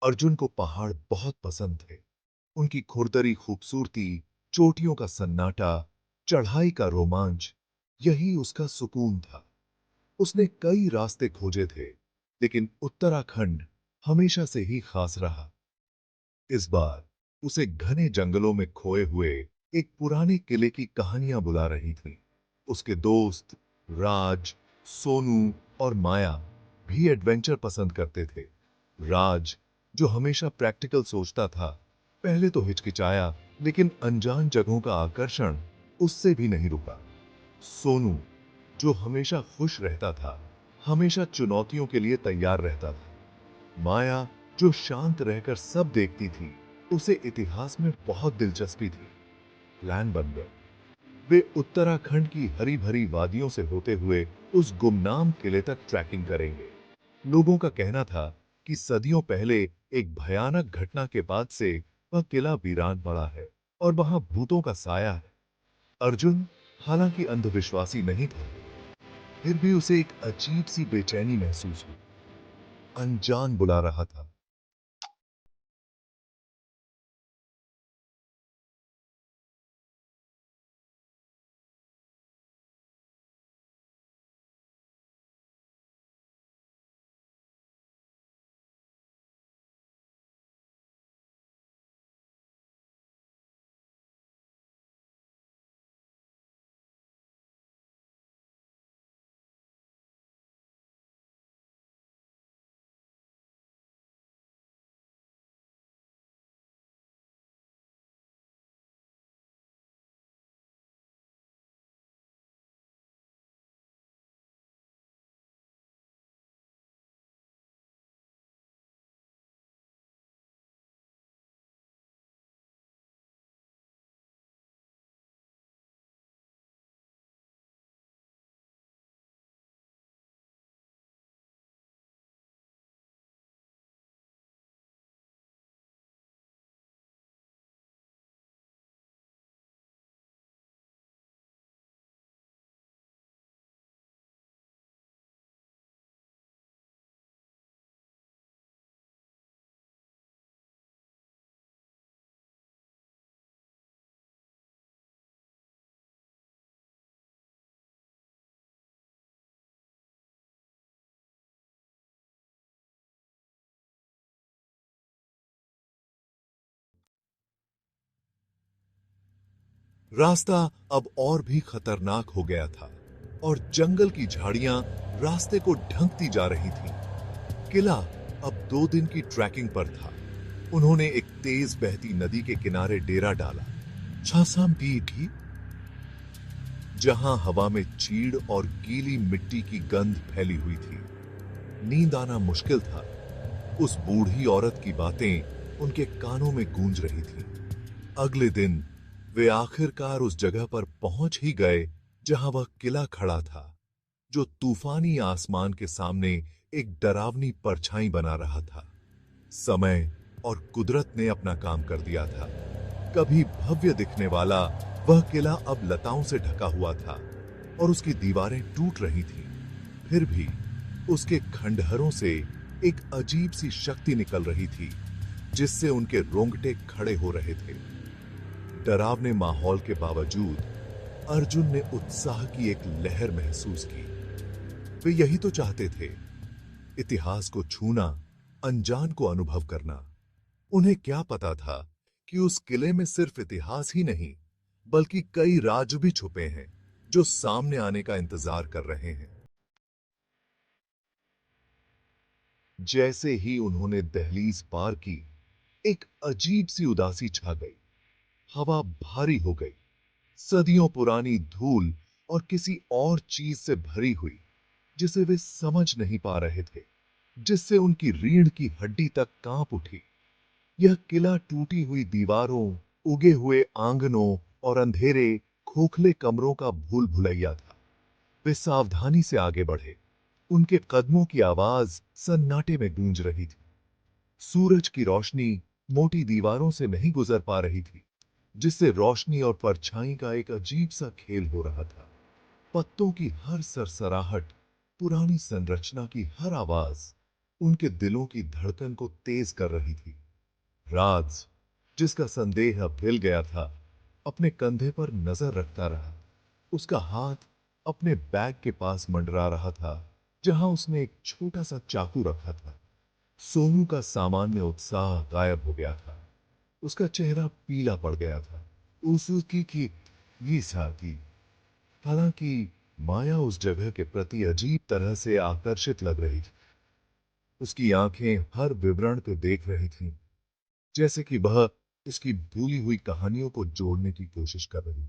अर्जुन को पहाड़ बहुत पसंद थे। उनकी खुरदरी खूबसूरती, चोटियों का सन्नाटा, चढ़ाई का रोमांच, यही उसका सुकून था। उसने कई रास्ते खोजे थे, लेकिन उत्तराखंड हमेशा से ही खास रहा। इस बार उसे घने जंगलों में खोए हुए एक पुराने किले की कहानियां बुला रही थीं। उसके दोस्त राज, सोनू और माया भी एडवेंचर पसंद करते थे। राज, जो हमेशा प्रैक्टिकल सोचता था, पहले तो हिचकिचाया, लेकिन अनजान जगहों का आकर्षण उससे भी नहीं रुका। सोनू, जो हमेशा खुश रहता था, हमेशा चुनौतियों के लिए तैयार रहता था। माया, जो शांत रहकर सब देखती थी, उसे इतिहास में बहुत दिलचस्पी थी। प्लान बन गया। वे उत्तराखंड की हरी भरी वादियों से होते हुए उस गुमनाम किले तक ट्रैकिंग करेंगे। लोगों का कहना था कि सदियों पहले एक भयानक घटना के बाद से वह किला वीरान पड़ा है और वहां भूतों का साया है। अर्जुन, हालांकि अंधविश्वासी नहीं था, फिर भी उसे एक अजीब सी बेचैनी महसूस हुई। अनजान बुला रहा था। रास्ता अब और भी खतरनाक हो गया था और जंगल की झाड़ियां रास्ते को ढंकती जा रही थीं। किला अब 2 दिन की ट्रैकिंग पर था। उन्होंने एक तेज बहती नदी के किनारे डेरा डाला। छासामपीठी, जहां हवा में चीड़ और गीली मिट्टी की गंध फैली हुई थी। नींद आना मुश्किल था। उस बूढ़ी औरत की बातें उनके कानों में गूंज रही थीं। अगले दिन वे आखिरकार उस जगह पर पहुंच ही गए जहां वह किला खड़ा था, जो तूफानी आसमान के सामने एक डरावनी परछाई बना रहा था। समय और कुदरत ने अपना काम कर दिया था। कभी भव्य दिखने वाला वह किला अब लताओं से ढका हुआ था और उसकी दीवारें टूट रही थीं। फिर भी उसके खंडहरों से एक अजीब सी शक्ति निकल रही थी, जिससे उनके रोंगटे खड़े हो रहे थे। डरावने माहौल के बावजूद अर्जुन ने उत्साह की एक लहर महसूस की। वे यही तो चाहते थे, इतिहास को छूना, अनजान को अनुभव करना। उन्हें क्या पता था कि उस किले में सिर्फ इतिहास ही नहीं, बल्कि कई राज भी छुपे हैं, जो सामने आने का इंतजार कर रहे हैं। जैसे ही उन्होंने दहलीज पार की, एक अजीब सी उदासी छा गई। हवा भारी हो गई, सदियों पुरानी धूल और किसी और चीज से भरी हुई, जिसे वे समझ नहीं पा रहे थे, जिससे उनकी रीढ़ की हड्डी तक कांप उठी। यह किला टूटी हुई दीवारों, उगे हुए आंगनों और अंधेरे, खोखले कमरों का भूल भुलैया था। वे सावधानी से आगे बढ़े। उनके कदमों की आवाज सन्नाटे में गूंज रही थी। सूरज की रोशनी मोटी दीवारों से नहीं गुजर पा रही थी, जिससे रोशनी और परछाई का एक अजीब सा खेल हो रहा था। पत्तों की हर सरसराहट, पुरानी संरचना की हर आवाज उनके दिलों की धड़कन को तेज कर रही थी। राज, जिसका संदेह अब हिल गया था, अपने कंधे पर नजर रखता रहा। उसका हाथ अपने बैग के पास मंडरा रहा था, जहां उसने एक छोटा सा चाकू रखा था। सोनू का सामान्य उत्साह गायब हो गया था। उसका चेहरा पीला पड़ गया था। उसकी की ये साथी, हालांकि माया उस जगह के प्रति अजीब तरह से आकर्षित लग रही थी। उसकी आंखें हर विवरण को देख रही थीं, जैसे कि वह इसकी भूली हुई कहानियों को जोड़ने की कोशिश कर रही।